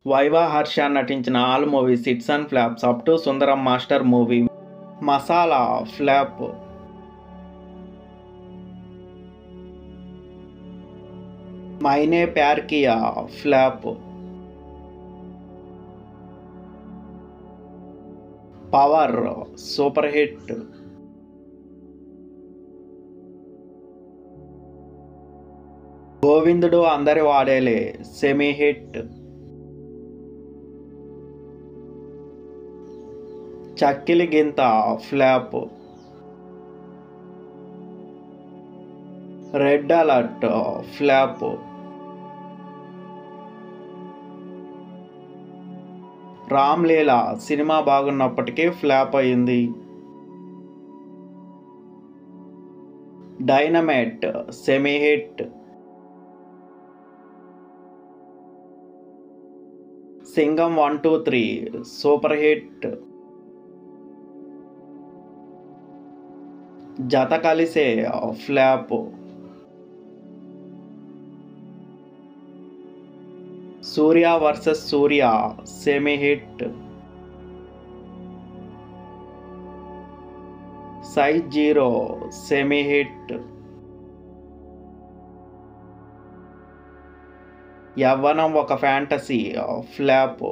Viva Harsha నటించిన all movies hits and flops up to Sundaram master movie. Masala flop. Maine Pyar Kiya flop. Power super hit. Govindudu Andari Vadele semi hit. Chakkili Gintha flop. Red alert flop. Ram Leela సినిమా బాగున్నప్పటికీ flop అయింది. Dynamite semi hit. Singam 1, 2, 3 super hit. Jatha Kalise flop. Surya versus Surya semi hit. Size 0 semi hit. Yavvanam ఒక fantasy flop.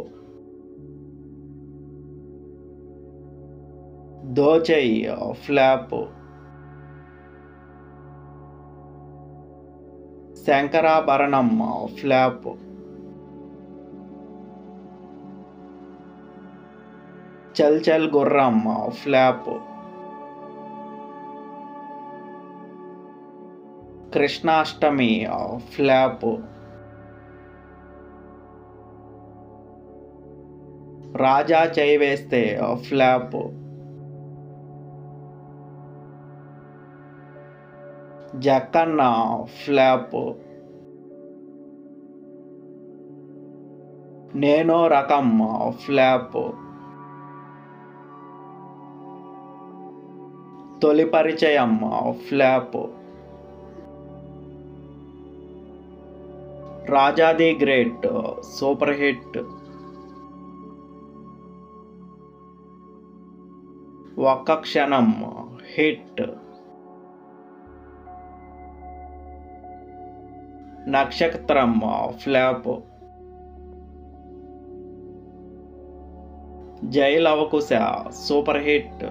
Dochay flop. Sankarabharanam flop. Chal చల్ గుర్రం flop. Krishnashtami flop. రాజా చేయి వేస్తే flop. Jakkanna flop. నేనో రకం flop. Toli Parichayam flop. Raja the great super hit. Okka Kshanam hit. Nakshatram flop. Jai Lavakusa super hit.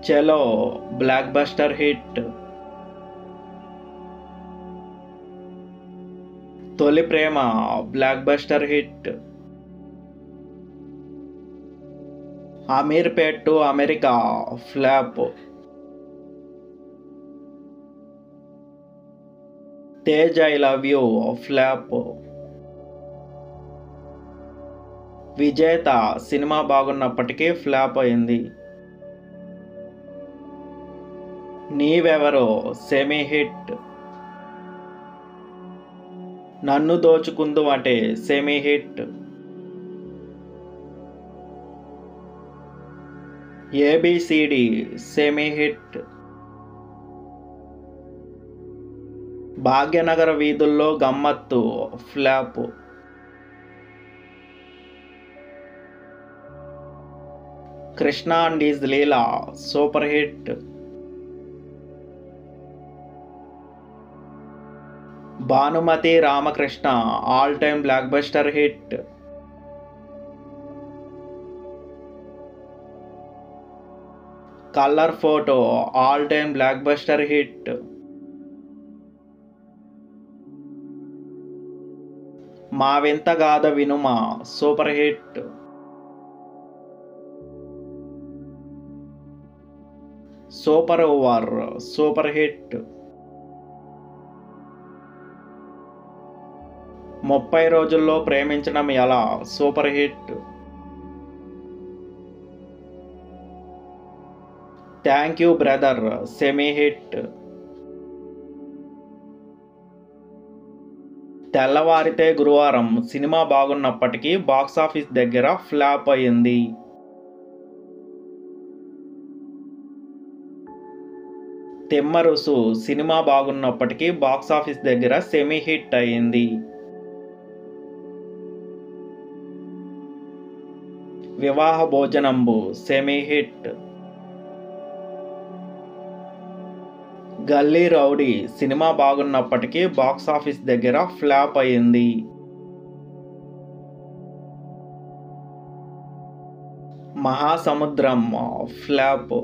Chalo blockbuster hit. Toli Prema blockbuster hit. Ameerpet to America flop. Tej I love you flop. Vijetha సినిమా బాగున్నప్పటికీ flop అయింది. Neevevaro semi hit. Nannu Dochukunduvate semi hit. ABCD semi hit. Bhagyanagara Veedhullo Gammathu flop. Krishna and his Leela super hit. Bhanumathi Ramakrishna all time blockbuster hit. Colour photo all time blockbuster hit. Maa Vintha Gadha Vinuma super hit. Super over super hit. 30 రోజుల్లో ప్రేమించడం ఎలా super hit. Thank you brother semi hit. Thellavarithe Guruvaram cinema బాగున్నప్పటికీ box office దగ్గర flop అయింది. Thimmarusu cinema బాగున్నప్పటికీ box office దగ్గర semi hit అయింది. Vivaha Bhojanambu semi hit. Gully rowdy cinema బాగున్నప్పటికీ బాక్సాఫీస్ దగ్గర ఫ్లాప్ అయింది. Mahasamudram flop.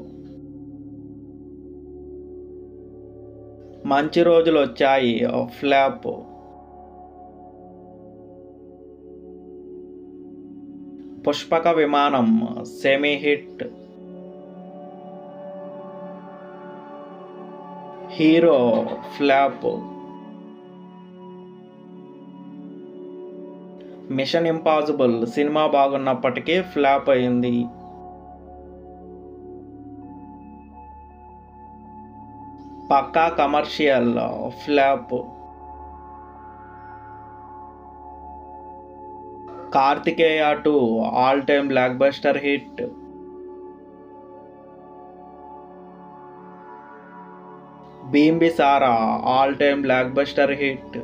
Manchi Rojulu Vachchayi flop. Pushpaka Vimanam semi hit. Hero flop. Mission impossible cinema బాగున్నప్పటికీ ఫ్లాప్ అయింది. Pakka commercial flop. Karthikeya 2 all time blockbuster hit. Bimbisara all time blockbuster hit.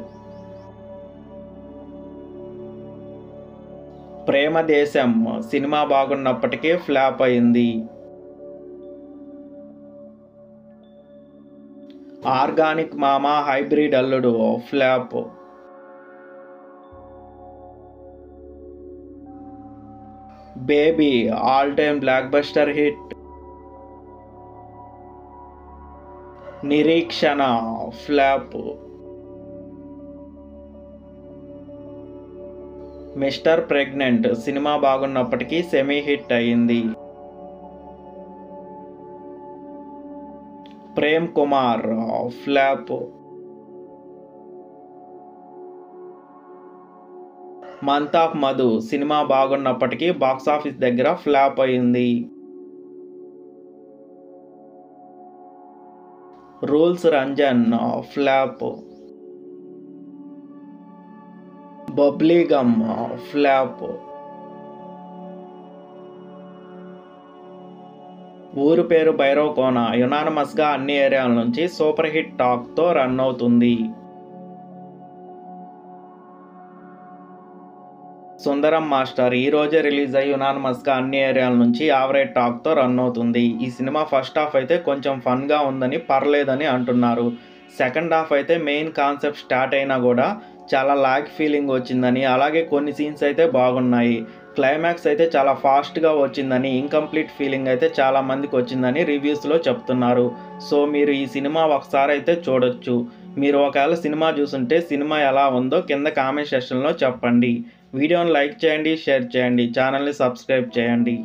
Prema Desam cinema బాగున్నప్పటికీ flop అయింది. Organic Mama hybrid Alludu flop. Baby all time blockbuster hit. Nireekshana flop. Mister pregnant cinema బాగున్నప్పటికీ semi hit అయింది. Prem Kumar flop. Month of Madhu cinema బాగున్నప్పటికీ box office దగ్గర flop అయింది. Rules Ranjan flop. Bubblegum flop. Ooru Peru Bhairav కోన యునానిమస్గా అన్ని ఏరియాల నుంచి super hit టాక్తో run అవుతుంది. సుందరం మాస్టర్ ఈ రోజే రిలీజ్ అయ్యి యునానిమస్గా అన్ని ఏరియాల నుంచి యావరేజ్ టాక్తో రన్ అవుతుంది. ఈ సినిమా ఫస్ట్ హాఫ్ అయితే కొంచెం ఫన్గా ఉందని పర్లేదని అంటున్నారు. సెకండ్ హాఫ్ అయితే మెయిన్ కాన్సెప్ట్ స్టార్ట్ అయినా కూడా చాలా లాగ్ ఫీలింగ్ వచ్చిందని, అలాగే కొన్ని సీన్స్ అయితే బాగున్నాయి. క్లైమాక్స్ అయితే చాలా ఫాస్ట్గా వచ్చిందని, ఇన్కంప్లీట్ ఫీలింగ్ అయితే చాలా మందికి వచ్చిందని రివ్యూస్లో చెప్తున్నారు. సో మీరు ఈ సినిమా ఒకసారి అయితే చూడొచ్చు. మీరు ఒకవేళ సినిమా చూసుంటే సినిమా ఎలా ఉందో కింద కామెంట్ సెక్షన్లో చెప్పండి. వీడియోని లైక్ చేయండి, షేర్ చేయండి, ఛానల్ని సబ్స్క్రైబ్ చేయండి.